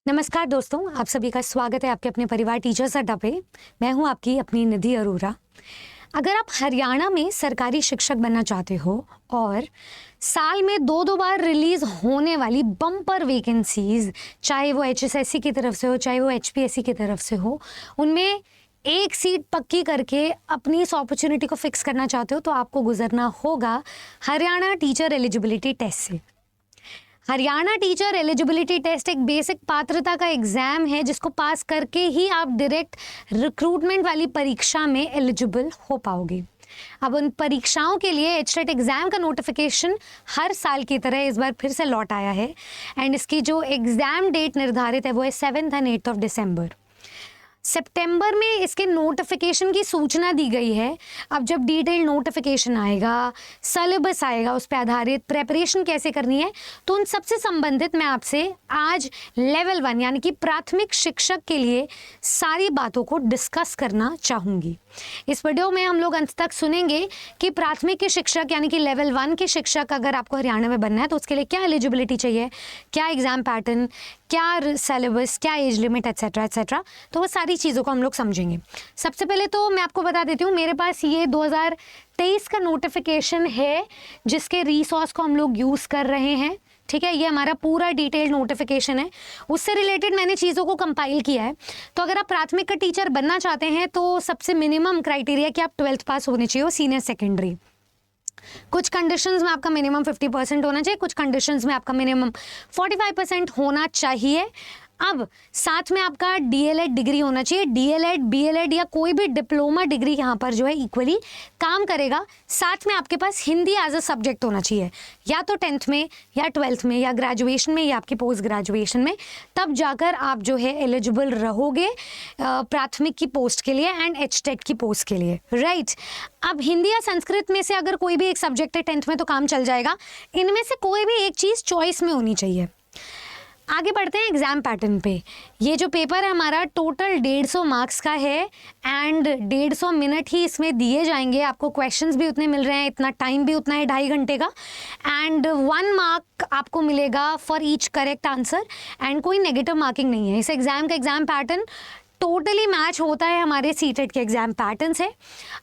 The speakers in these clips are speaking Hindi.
नमस्कार दोस्तों, आप सभी का स्वागत है आपके अपने परिवार टीचर्स अड्डा पे। मैं हूं आपकी अपनी निधि अरोरा। अगर आप हरियाणा में सरकारी शिक्षक बनना चाहते हो और साल में दो बार रिलीज होने वाली बम्पर वैकेंसीज, चाहे वो एचएसएससी की तरफ से हो चाहे वो एचपीएससी की तरफ से हो, उनमें एक सीट पक्की करके अपनी इस अपॉर्चुनिटी को फिक्स करना चाहते हो तो आपको गुजरना होगा हरियाणा टीचर एलिजिबिलिटी टेस्ट से। हरियाणा टीचर एलिजिबिलिटी टेस्ट एक बेसिक पात्रता का एग्जाम है जिसको पास करके ही आप डायरेक्ट रिक्रूटमेंट वाली परीक्षा में एलिजिबल हो पाओगे। अब उन परीक्षाओं के लिए एचटेट एग्जाम का नोटिफिकेशन हर साल की तरह इस बार फिर से लौट आया है एंड इसकी जो एग्जाम डेट निर्धारित है वो है 7 और 8 दिसंबर। सितंबर में इसके नोटिफिकेशन की सूचना दी गई है। अब जब डिटेल नोटिफिकेशन आएगा, सिलेबस आएगा, उस पर आधारित प्रेपरेशन कैसे करनी है, तो उन सबसे संबंधित मैं आपसे आज लेवल 1 यानी कि प्राथमिक शिक्षक के लिए सारी बातों को डिस्कस करना चाहूँगी। इस वीडियो में हम लोग अंत तक सुनेंगे कि प्राथमिक के शिक्षक यानी कि लेवल 1 के शिक्षक अगर आपको हरियाणा में बनना है तो उसके लिए क्या एलिजिबिलिटी चाहिए, क्या एग्जाम पैटर्न, क्या सिलेबस, क्या एज लिमिट एट्सेट्रा एट्सेट्रा। तो वो सारी चीज़ों को हम लोग समझेंगे। सबसे पहले तो मैं आपको बता देती हूँ, मेरे पास ये 2023 का नोटिफिकेशन है जिसके रिसोर्स को हम लोग यूज़ कर रहे हैं। ठीक है, ये हमारा पूरा डिटेल्ड नोटिफिकेशन है, उससे रिलेटेड मैंने चीज़ों को कंपाइल किया है। तो अगर आप प्राथमिक का टीचर बनना चाहते हैं तो सबसे मिनिमम क्राइटेरिया कि आप 12th पास होने चाहिए, सीनियर सेकेंडरी। कुछ कंडीशंस में आपका मिनिमम 50% होना चाहिए, कुछ कंडीशंस में आपका मिनिमम 45% होना चाहिए। अब साथ में आपका डीएलएड डिग्री होना चाहिए। डीएलएड, बीएलएड या कोई भी डिप्लोमा डिग्री यहाँ पर जो है इक्वली काम करेगा। साथ में आपके पास हिंदी एज अ सब्जेक्ट होना चाहिए, या तो 10th में या 12th में या ग्रेजुएशन में या आपकी पोस्ट ग्रेजुएशन में, तब जाकर आप जो है एलिजिबल रहोगे प्राथमिक की पोस्ट के लिए एंड एचटेट की पोस्ट के लिए, राइट। अब हिंदी या संस्कृत में से अगर कोई भी एक सब्जेक्ट है 10th में तो काम चल जाएगा। इनमें से कोई भी एक चीज़ चॉइस में होनी चाहिए। आगे बढ़ते हैं एग्जाम पैटर्न पे। ये जो पेपर है हमारा टोटल 150 मार्क्स का है एंड 150 मिनट ही इसमें दिए जाएंगे। आपको क्वेश्चंस भी उतने मिल रहे हैं, इतना टाइम भी उतना है, 2.5 घंटे का, एंड 1 मार्क आपको मिलेगा for each correct answer and कोई नेगेटिव मार्किंग नहीं है। इस एग्जाम का एग्जाम पैटर्न टोटली मैच होता है हमारे सीटेट के एग्जाम पैटर्न से।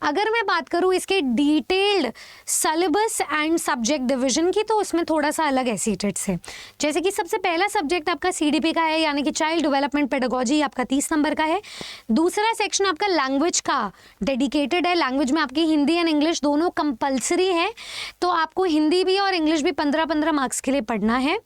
अगर मैं बात करूँ इसके detailed syllabus and subject division की तो उसमें थोड़ा सा अलग है सीटेट से। जैसे कि सबसे पहला सब्जेक्ट आपका सीडीपी का है यानी कि चाइल्ड डेवलपमेंट पेडागोजी, आपका 30 नंबर का है। दूसरा सेक्शन आपका लैंग्वेज का डेडिकेटेड है। लैंग्वेज में आपकी हिंदी एंड इंग्लिश दोनों कंपल्सरी है, तो आपको हिंदी भी और इंग्लिश भी 15-15 मार्क्स के लिए पढ़ना है।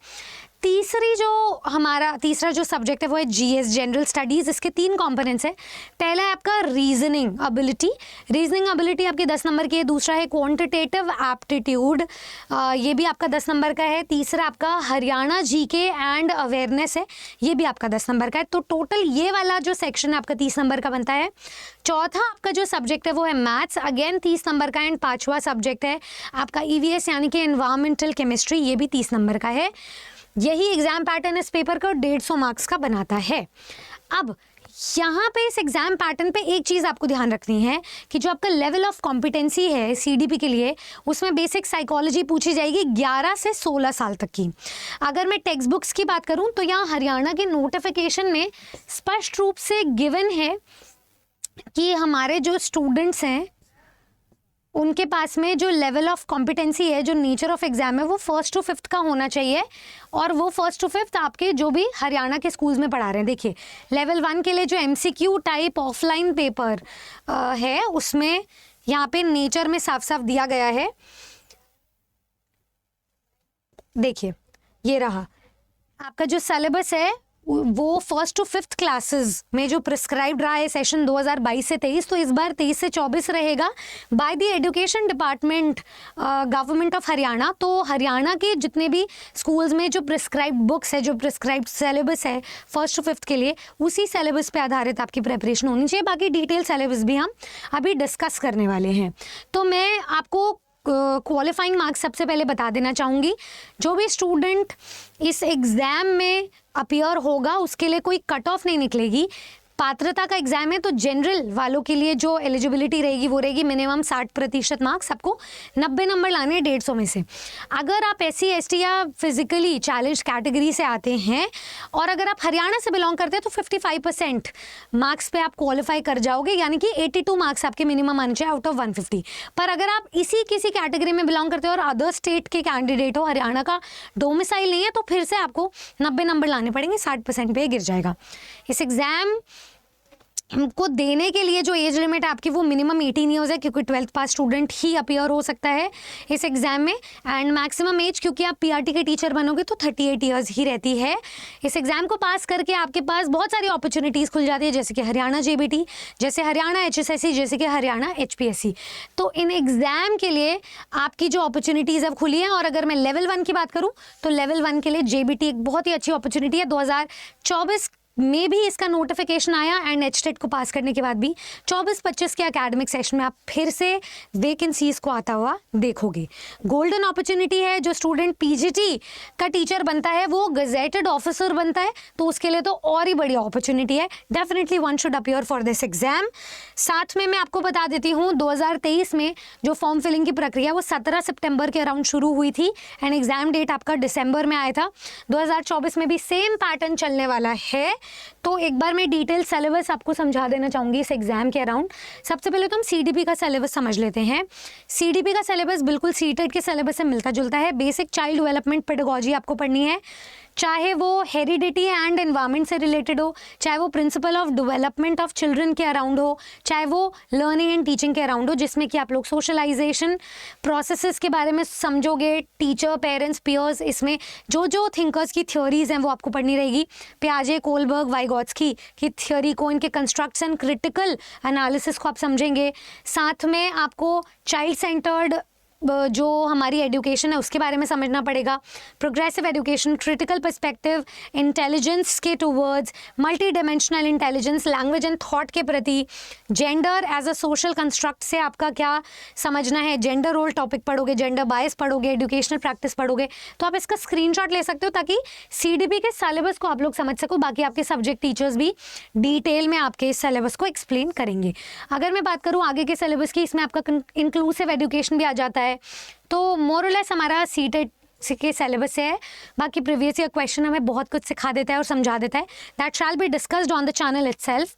तीसरा जो सब्जेक्ट है वो है जीएस, जनरल स्टडीज़। इसके 3 कंपोनेंट्स है। पहला है आपका रीजनिंग एबिलिटी। रीजनिंग एबिलिटी आपके 10 नंबर की है। दूसरा है क्वांटिटेटिव एप्टीट्यूड, ये भी आपका 10 नंबर का है। तीसरा आपका हरियाणा जीके एंड अवेयरनेस है, ये भी आपका 10 नंबर का है। तो टोटल ये वाला जो सेक्शन है आपका 30 नंबर का बनता है। चौथा आपका जो सब्जेक्ट है वो है मैथ्स, अगेन 30 नंबर का। एंड 5वां सब्जेक्ट है आपका ईवीएस यानी कि एनवायरमेंटल केमिस्ट्री, ये भी 30 नंबर का है। यही एग्जाम पैटर्न इस पेपर का 150 मार्क्स का बनाता है। अब यहाँ पे इस एग्जाम पैटर्न पे एक चीज़ आपको ध्यान रखनी है कि जो आपका लेवल ऑफ कॉम्पिटेंसी है सीडीपी के लिए, उसमें बेसिक साइकोलॉजी पूछी जाएगी 11 से 16 साल तक की। अगर मैं टेक्स्ट बुक्स की बात करूँ तो यहाँ हरियाणा के नोटिफिकेशन में स्पष्ट रूप से गिवन है कि हमारे जो स्टूडेंट्स हैं उनके पास में जो लेवल ऑफ कॉम्पिटेंसी है, जो नेचर ऑफ एग्जाम है, वो 1st to 5th का होना चाहिए। और वो 1st to 5th आपके जो भी हरियाणा के स्कूल्स में पढ़ा रहे हैं। देखिए लेवल 1 के लिए जो एमसीक्यू टाइप ऑफलाइन पेपर है उसमें यहाँ पे नेचर में साफ साफ दिया गया है। देखिए ये रहा आपका जो सिलेबस है, वो 1st to 5th क्लासेस में जो प्रिस्क्राइब्ड रहा है सेशन 2022 से 23, तो इस बार 23 से 24 रहेगा by the education department government of Haryana. तो हरियाणा के जितने भी स्कूल्स में जो प्रिस्क्राइब्ड बुक्स है, जो प्रिस्क्राइब्ड सिलेबस है 1st to 5th के लिए, उसी सिलेबस पे आधारित आपकी प्रिपरेशन होनी चाहिए। बाकी डिटेल सिलेबस भी हम अभी डिस्कस करने वाले हैं। तो मैं आपको क्वालिफाइंग मार्क्स सबसे पहले बता देना चाहूँगी। जो भी स्टूडेंट इस एग्ज़ाम में अपीयर होगा उसके लिए कोई कट ऑफ नहीं निकलेगी। पात्रता का एग्जाम है तो जनरल वालों के लिए जो एलिजिबिलिटी रहेगी वो रहेगी मिनिमम 60% मार्क्स, आपको 90 नंबर लाने हैं 150 में से। अगर आप SC ST या फिजिकली चैलेंज कैटेगरी से आते हैं और अगर आप हरियाणा से बिलोंग करते हैं तो 55% मार्क्स पे आप क्वालिफाई कर जाओगे, यानी कि 82 मार्क्स आपके मिनिमम आने चाहिए आउट ऑफ 150। पर अगर आप इसी किसी कैटेगरी में बिलोंग करते हो और अदर स्टेट के कैंडिडेट हो, हरियाणा का डोमिसाइल नहीं है, तो फिर से आपको 90 नंबर लाने पड़ेंगे, 60% पे गिर जाएगा। इस एग्जाम को देने के लिए जो एज लिमिट है आपकी वो मिनिमम 18 ईयर्स है, क्योंकि 12th पास स्टूडेंट ही अपीयर हो सकता है इस एग्जाम में। एंड मैक्सिमम एज, क्योंकि आप PRT के टीचर बनोगे तो 38 ईयर्स ही रहती है। इस एग्जाम को पास करके आपके पास बहुत सारी अपॉर्चुनिटीज़ खुल जाती है, जैसे कि हरियाणा JBT, जैसे हरियाणा HSSC, जैसे कि हरियाणा HPSC। तो इन एग्जाम के लिए आपकी जो अपॉर्चुनिटीज़ अब खुली है, और अगर मैं लेवल 1 की बात करूँ तो लेवल 1 के लिए JBT एक बहुत ही अच्छी अपॉर्चुनिटी है। 2024 में भी इसका नोटिफिकेशन आया एंड HTET को पास करने के बाद भी 24-25 के एकेडमिक सेशन में आप फिर से वैकेंसीज को आता हुआ देखोगे। गोल्डन अपॉर्चुनिटी है, जो स्टूडेंट PGT का टीचर बनता है वो गजेटेड ऑफिसर बनता है, तो उसके लिए तो और ही बड़ी अपॉर्चुनिटी है। Definitely one should appear for this exam. साथ में मैं आपको बता देती हूँ 2023 में जो फॉर्म फिलिंग की प्रक्रिया वो 17 सितंबर के अराउंड शुरू हुई थी एंड एग्जाम डेट आपका दिसंबर में आया था। 2024 में भी सेम पैटर्न चलने वाला है। तो एक बार मैं डिटेल सिलेबस आपको समझा देना चाहूँगी इस एग्जाम के अराउंड। सबसे पहले तो हम CDP का सिलेबस समझ लेते हैं। CDP का सिलेबस बिल्कुल CTET के सिलेबस से मिलता जुलता है। बेसिक चाइल्ड डेवलपमेंट पेडागोजी आपको पढ़नी है, चाहे वो हेरिडिटी एंड एनवायरनमेंट से रिलेटेड हो, चाहे वो principle of development of children के अराउंड हो, चाहे वो लर्निंग एंड टीचिंग के अराउंड हो, जिसमें कि आप लोग सोशलाइजेशन प्रोसेसेस के बारे में समझोगे। टीचर, पेरेंट्स, पियर्स, इसमें जो जो थिंकर्स की थ्योरीज हैं वो आपको पढ़नी रहेगी। पियाजे, कोलबर्ग, वाइगोत्स्की की थ्योरी को, इनके कंस्ट्रक्ट्स एंड क्रिटिकल एनालिसिस को आप समझेंगे। साथ में आपको चाइल्ड सेंटर्ड जो हमारी एजुकेशन है उसके बारे में समझना पड़ेगा। Progressive education, critical perspective, intelligence के towards, multi dimensional intelligence, language and thought के प्रति, gender as a social construct से आपका क्या समझना है, जेंडर रोल टॉपिक पढ़ोगे, जेंडर बायस पढ़ोगे, एजुकेशनल प्रैक्टिस पढ़ोगे। तो आप इसका स्क्रीनशॉट ले सकते हो ताकि CDP के सिलेबस को आप लोग समझ सको। बाकी आपके सब्जेक्ट टीचर्स भी डिटेल में आपके इस सिलेबस को एक्सप्लेन करेंगे। अगर मैं बात करूँ आगे के सिलेबस की, इसमें आपका इंक्लूसिव एजुकेशन भी आ जाता है। तो मोरलेस हमारा CTET के सिलेबस से है। बाकी प्रीवियस ईयर क्वेश्चन हमें बहुत कुछ सिखा देता है और समझा देता है। That shall be discussed on the channel itself.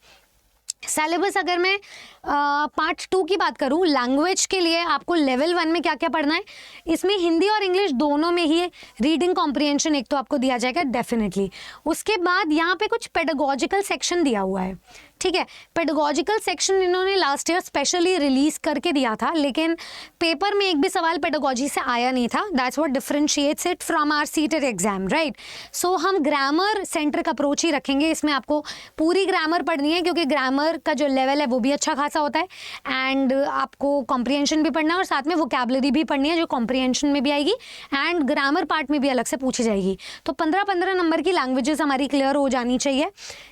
Syllabus अगर मैं पार्ट 2 की बात करूं, लैंग्वेज के लिए आपको लेवल 1 में क्या क्या पढ़ना है, इसमें हिंदी और इंग्लिश दोनों में ही रीडिंग कॉम्प्रिहेंशन एक तो आपको दिया जाएगा डेफिनेटली। उसके बाद यहाँ पे कुछ पेडागोजिकल सेक्शन दिया हुआ है, ठीक है। पेडागोजिकल सेक्शन इन्होंने लास्ट ईयर स्पेशली रिलीज करके दिया था, लेकिन पेपर में एक भी सवाल पेडागोजी से आया नहीं था। That's what differentiates it from our CTET exam, right. So हम ग्रामर सेंट्रिक अप्रोच ही रखेंगे। इसमें आपको पूरी ग्रामर पढ़नी है, क्योंकि ग्रामर का जो लेवल है वो भी अच्छा खासा होता है एंड आपको कॉम्प्रिहेंशन भी पढ़ना है और साथ में वोकैबुलरी भी पढ़नी है जो कॉम्प्रिहेंशन में भी आएगी एंड ग्रामर पार्ट में भी अलग से पूछी जाएगी। तो 15-15 नंबर की लैंग्वेजेस हमारी क्लियर हो जानी चाहिए।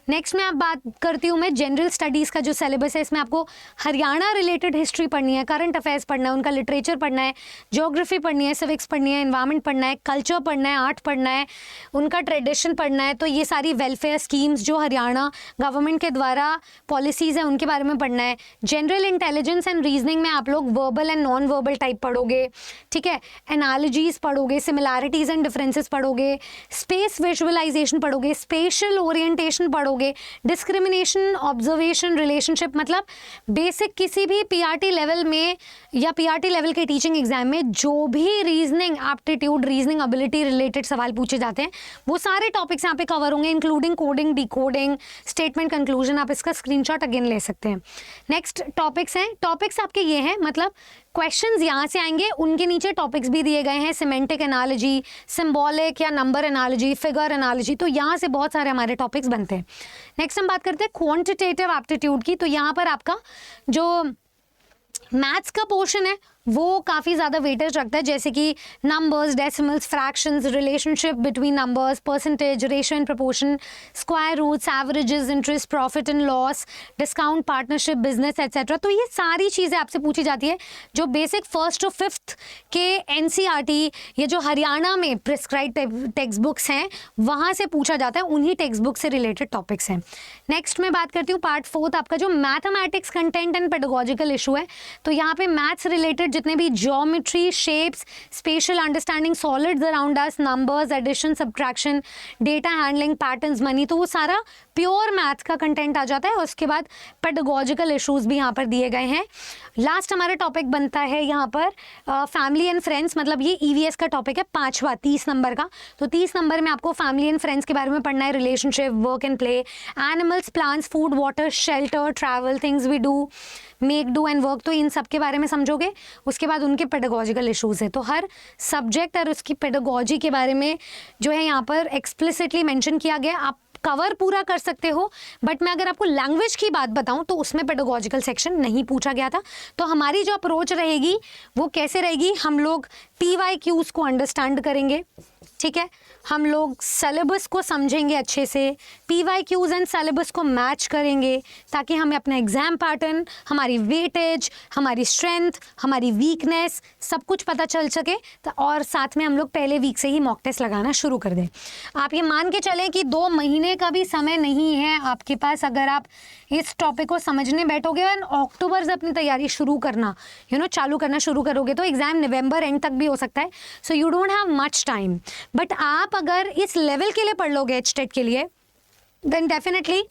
नेक्स्ट में आप बात करती हूँ मैं जनरल स्टडीज़ का जो सिलेबस है। इसमें आपको हरियाणा रिलेटेड हिस्ट्री पढ़नी है, करंट अफेयर्स पढ़ना है, उनका लिटरेचर पढ़ना है, ज्योग्राफी पढ़नी है, सिविक्स पढ़नी है, एनवायरनमेंट पढ़ना है, कल्चर पढ़ना है, आर्ट पढ़ना है, उनका ट्रेडिशन पढ़ना है। तो ये सारी वेलफेयर स्कीम्स जो हरियाणा गवर्नमेंट के द्वारा पॉलिसीज़ हैं उनके बारे में पढ़ना है। जनरल इंटेलिजेंस एंड रीजनिंग में आप लोग verbal and non verbal type पढ़ोगे, ठीक है। एनालॉजीज पढ़ोगे, सिमिलैरिटीज़ एंड डिफरेंसेस पढ़ोगे, स्पेस विजुअलाइजेशन पढ़ोगे, स्पेशल ओरिएंटेशन पढ़ोगे, डिस्क्रिमिनेशन, ऑब्जर्वेशन, रिलेशनशिप। मतलब बेसिक किसी भी PRT लेवल में या PRT लेवल के टीचिंग एग्जाम में जो भी reasoning aptitude, reasoning ability related सवाल पूछे जाते हैं वो सारे टॉपिक्स यहाँ पे कवर होंगे, including coding, decoding, statement conclusion. आप इसका स्क्रीनशॉट अगेन ले सकते हैं। नेक्स्ट टॉपिक्स हैं, टॉपिक्स आपके ये हैं, मतलब क्वेश्चंस यहाँ से आएंगे, उनके नीचे टॉपिक्स भी दिए गए हैं। सिमेंटिक एनालॉजी, सिंबॉलिक या नंबर एनालॉजी, फिगर एनालॉजी, तो यहाँ से बहुत सारे हमारे टॉपिक्स बनते हैं। नेक्स्ट हम बात करते हैं क्वांटिटेटिव एप्टीट्यूड की। तो यहाँ पर आपका जो मैथ्स का पोर्शन है वो काफ़ी ज़्यादा वेटेज रखता है, जैसे कि numbers, decimals, fractions, relationship between numbers, percentage, ratio and proportion, square roots, averages, interest, profit and loss, discount, partnership, business etcetera. तो ये सारी चीज़ें आपसे पूछी जाती है जो बेसिक 1st to 5th के NCERT, ये जो हरियाणा में प्रिस्क्राइब टेक्स्ट बुक्स हैं वहाँ से पूछा जाता है, उन्हीं टेक्स्ट बुक से रिलेटेड टॉपिक्स हैं। नेक्स्ट मैं बात करती हूँ पार्ट 4 आपका जो mathematics content and pedagogical issue है। तो यहाँ पे मैथ्स रिलेटेड जितने भी geometry, shapes, spatial understanding solids around us, numbers, addition, subtraction, data handling, patterns, money, तो वो सारा प्योर मैथ का कंटेंट आ जाता है। और उसके बाद पेडागोजिकल इश्यूज भी यहाँ पर दिए गए हैं। लास्ट हमारा टॉपिक बनता है यहाँ पर फैमिली एंड फ्रेंड्स, मतलब ये EVS का टॉपिक है 5वां 30 नंबर का। तो 30 नंबर में आपको फैमिली एंड फ्रेंड्स के बारे में पढ़ना है, relationship, work and play, animals, plants, food, water, shelter, travel, things we do, make, do and work, तो इन सब के बारे में समझोगे। उसके बाद उनके पेडागोजिकल इश्यूज है। तो हर सब्जेक्ट और उसकी पेडागोजी के बारे में जो है यहाँ पर एक्सप्लिसिटली मेंशन किया गया। आप कवर पूरा कर सकते हो, बट मैं अगर आपको लैंग्वेज की बात बताऊं तो उसमें पेडागोजिकल सेक्शन नहीं पूछा गया था। तो हमारी जो अप्रोच रहेगी वो कैसे रहेगी, हम लोग PYQs को अंडरस्टैंड करेंगे, ठीक है, हम लोग सिलेबस को समझेंगे अच्छे से, PYQs एंड सिलेबस को मैच करेंगे ताकि हमें अपना एग्जाम पैटर्न, हमारी वेटेज, हमारी स्ट्रेंथ, हमारी वीकनेस सब कुछ पता चल सके। तो और साथ में हम लोग पहले वीक से ही मॉक टेस्ट लगाना शुरू कर दें। आप ये मान के चलें कि 2 महीने का भी समय नहीं है आपके पास। अगर आप इस टॉपिक को समझने बैठोगे और अक्टूबर से अपनी तैयारी शुरू करना चालू करना शुरू करोगे तो एग्जाम नवंबर एंड तक भी हो सकता है। So you don't have much time, but आप अगर इस लेवल के लिए पढ़ लोगे HTET के लिए, देन डेफिनेटली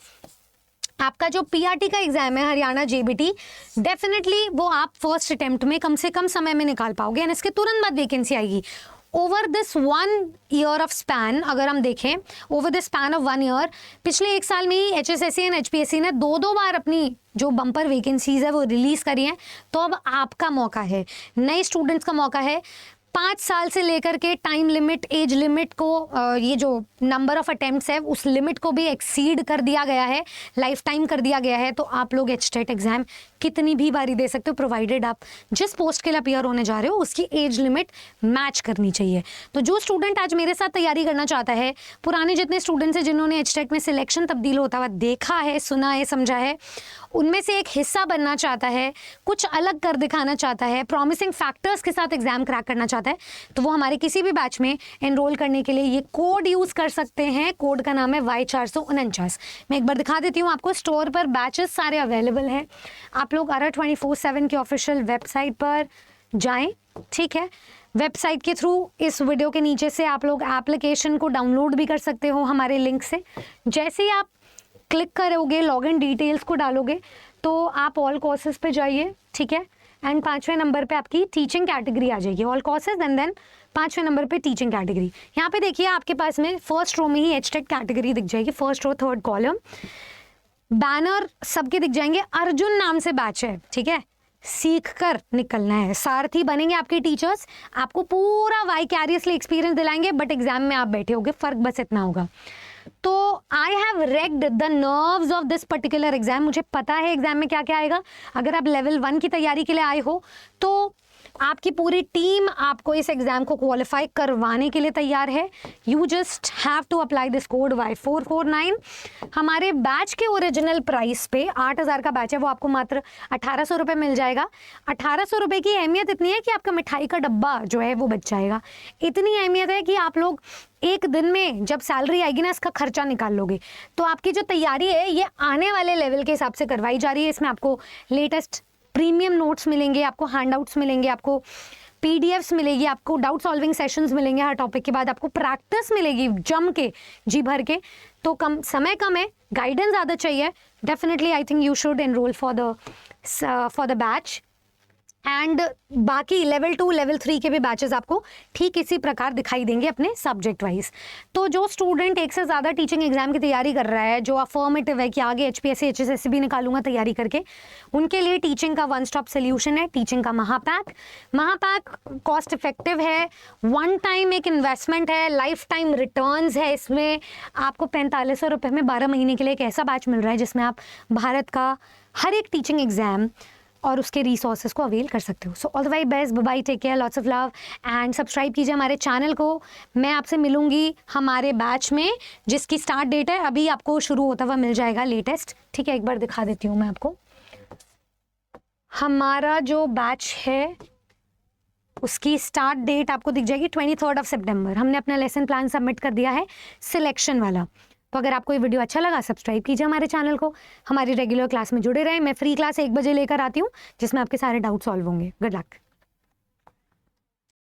आपका जो PRT का एग्जाम है हरियाणा JBT, डेफिनेटली वो आप फर्स्ट अटेम्प्ट में कम से कम समय में निकाल पाओगे एंड इसके तुरंत बाद वैकेंसी आएगी। Over this 1 year of span, अगर हम देखें over this span of 1 year, पिछले 1 साल में ही HSSC एंड HPSC ने 2 बार अपनी जो बम्पर वैकेंसीज है वो रिलीज करी हैं। तो अब आपका मौका है, नए स्टूडेंट्स का मौका है। 5 साल से लेकर के टाइम लिमिट, एज लिमिट को, ये जो नंबर ऑफ अटेम्प्ट्स है उस लिमिट को भी एक्सीड कर दिया गया है, लाइफ टाइम कर दिया गया है। तो आप लोग HTET एग्जाम कितनी भी बारी दे सकते हो, प्रोवाइडेड आप जिस पोस्ट के लिए अपीयर होने जा रहे हो उसकी एज लिमिट मैच करनी चाहिए। तो जो स्टूडेंट आज मेरे साथ तैयारी करना चाहता है, पुराने जितने स्टूडेंट्स हैं जिन्होंने HTET में सिलेक्शन तब्दील होता हुआ देखा है, सुना है, समझा है, उनमें से एक हिस्सा बनना चाहता है, कुछ अलग कर दिखाना चाहता है, प्रॉमिसिंग फैक्टर्स के साथ एग्जाम क्रैक करना चाहता है, तो वो हमारे किसी भी बैच में एनरोल करने के लिए ये कोड यूज कर सकते हैं। कोड का नाम है Y449। मैं एक बार दिखा देती हूँ आपको। स्टोर पर बैचेस सारे अवेलेबल हैं। आप लोग ARA 24/7 की ऑफिशियल वेबसाइट पर जाएं, ठीक है। वेबसाइट के थ्रू इस वीडियो के नीचे से आप लोग एप्लीकेशन को डाउनलोड भी कर सकते हो हमारे लिंक से। जैसे ही आप क्लिक करोगे, लॉगिन डिटेल्स को डालोगे तो आप ऑल कोर्सेज पे जाइए, ठीक है, एंड 5वें नंबर पे आपकी टीचिंग कैटेगरी आ जाएगी, ऑल कोर्सेज एंड देन 5वें नंबर पे टीचिंग कैटेगरी। यहाँ पे देखिए आपके पास में फर्स्ट रो में ही HTET कैटेगरी दिख जाएगी, first row 3rd column, banner सबके दिख जाएंगे। अर्जुन नाम से बैच है, ठीक है, सीख कर निकलना है, सारथी बनेंगे आपके टीचर्स, आपको पूरा वाइकैरियसली एक्सपीरियंस दिलाएंगे, बट एग्जाम में आप बैठे होगे, फर्क बस इतना होगा। तो I have raked the nerves of this particular exam. मुझे पता है एग्जाम में क्या क्या आएगा। अगर आप लेवल 1 की तैयारी के लिए आए हो तो आपकी पूरी टीम आपको इस एग्जाम को क्वालिफाई करवाने के लिए तैयार है। You just have to apply this code Y449। हमारे बैच के ओरिजिनल प्राइस पे 8000 का बैच है, वो आपको मात्र 1800 रुपये मिल जाएगा। 1800 रुपये की अहमियत इतनी है कि आपका मिठाई का डब्बा जो है वो बच जाएगा। इतनी अहमियत है कि आप लोग एक दिन में जब सैलरी आएगी ना इसका खर्चा निकाल लोगे। तो आपकी जो तैयारी है ये आने वाले लेवल के हिसाब से करवाई जा रही है। इसमें आपको लेटेस्ट प्रीमियम नोट्स मिलेंगे, आपको हैंडआउट्स मिलेंगे, आपको PDFs मिलेगी, आपको डाउट सॉल्विंग सेशंस मिलेंगे हर टॉपिक के बाद, आपको प्रैक्टिस मिलेगी जम के, जी भर के। तो समय कम है, गाइडेंस ज़्यादा चाहिए। Definitely I think you should enrol for the batch. And बाकी लेवल 2 लेवल 3 के भी बैचेस आपको ठीक इसी प्रकार दिखाई देंगे अपने सब्जेक्ट वाइज। तो जो स्टूडेंट एक से ज़्यादा टीचिंग एग्जाम की तैयारी कर रहा है, जो अफर्मेटिव है कि आगे HPSC HSSC भी निकालूंगा तैयारी करके, उनके लिए टीचिंग का 1 स्टॉप सोल्यूशन है टीचिंग का महापैक। कॉस्ट इफेक्टिव है, 1 टाइम एक इन्वेस्टमेंट है, लाइफ टाइम रिटर्न्स है। इसमें आपको 4500 रुपये में 12 महीने के लिए एक ऐसा बैच मिल रहा है जिसमें आप भारत का हर एक टीचिंग एग्जाम और उसके रिसोर्सेज को अवेल कर सकते हो। So all the very best, bye, take care, lots of love and subscribe कीजिए हमारे चैनल को। मैं आपसे मिलूंगी हमारे बैच में, जिसकी स्टार्ट डेट है अभी आपको शुरू होता हुआ मिल जाएगा लेटेस्ट, ठीक है। एक बार दिखा देती हूँ मैं आपको, हमारा जो बैच है उसकी स्टार्ट डेट आपको दिख जाएगी 23 सितंबर। हमने अपना लेसन प्लान सबमिट कर दिया है, सिलेक्शन वाला। तो अगर आपको ये वीडियो अच्छा लगा, सब्सक्राइब कीजिए हमारे चैनल को, हमारी रेगुलर क्लास में जुड़े रहें। मैं फ्री क्लास 1 बजे लेकर आती हूँ, जिसमें आपके सारे डाउट सॉल्व होंगे। Good luck.